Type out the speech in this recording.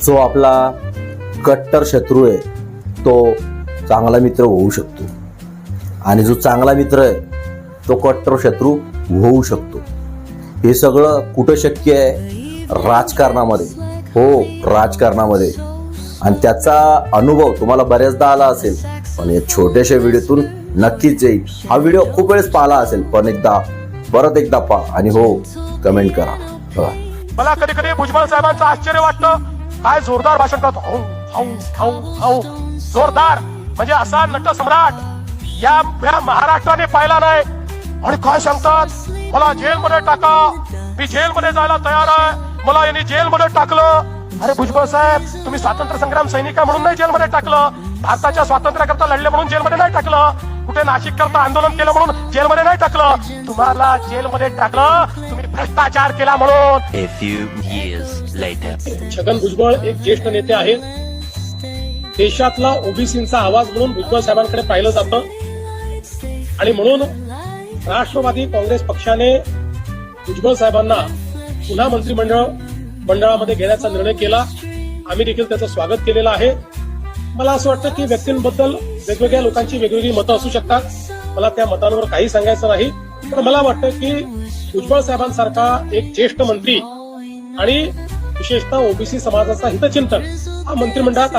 जो आपला कट्टर शत्रू आहे तो चांगला मित्र होऊ शकतो आणि जो चांगला मित्र आहे तो कट्टर शत्रू होऊ शकतो. हे सगळं कुठं शक्य आहे? राजकारणामध्ये. हो, राजकारणामध्ये. आणि त्याचा अनुभव तुम्हाला बऱ्याचदा आला असेल, पण या छोट्याशा व्हिडिओतून नक्कीच येईल. हा व्हिडिओ खूप वेळेस पाहिला असेल, पण परत एकदा पहा आणि हो, कमेंट करा. मला कधी कधी भुजबळ साहेबांचं आश्चर्य वाटतं. काय जोरदार भाषण करतो, जोरदार, म्हणजे असा नटसम्राट या महाराष्ट्राने पाहिला नाही. आणि काय सांगतात, मला जेलमध्ये टाका, मी जेलमध्ये जायला तयार आहे, मला यांनी जेलमध्ये टाकलं. अरे भुजबळ साहेब, तुम्ही स्वातंत्र्य संग्राम सैनिक म्हणून नाही जेलमध्ये टाकलं, भारताच्या स्वातंत्र्याकरता लढले म्हणून जेलमध्ये नाही टाकलं, कुठे नाशिक करता आंदोलन केलं म्हणून जेलमध्ये नाही टाकलं. तुम्हाला जेलमध्ये टाकलं तुम्ही भ्रष्टाचार केला म्हणून. A few years later. Chhagan Bhujbal एक ज्येष्ठ नेते आहेत. देशातला ओबीसींचा आवाज म्हणून भुजबळ साहेबांकडे पाहिलं जातं आणि म्हणून राष्ट्रवादी काँग्रेस पक्षाने भुजबळ साहेबांना पुन्हा मंत्रिमंडळामध्ये घेण्याचा निर्णय केला. आम्ही देखील त्याचं स्वागत केलेलं आहे. मला असं वाटतं की व्यक्तींबद्दल वेगवेगळ्या लोकांची वेगवेगळी मतं असू शकतात. मला त्या मतांवर काही सांगायचं नाही, पण मला वाटतं की भुजबळ साहेबांसारखा एक ज्येष्ठ मंत्री आणि विशेषतः ओबीसी समाजाचा हितचिंतक हा मंत्रिमंडळात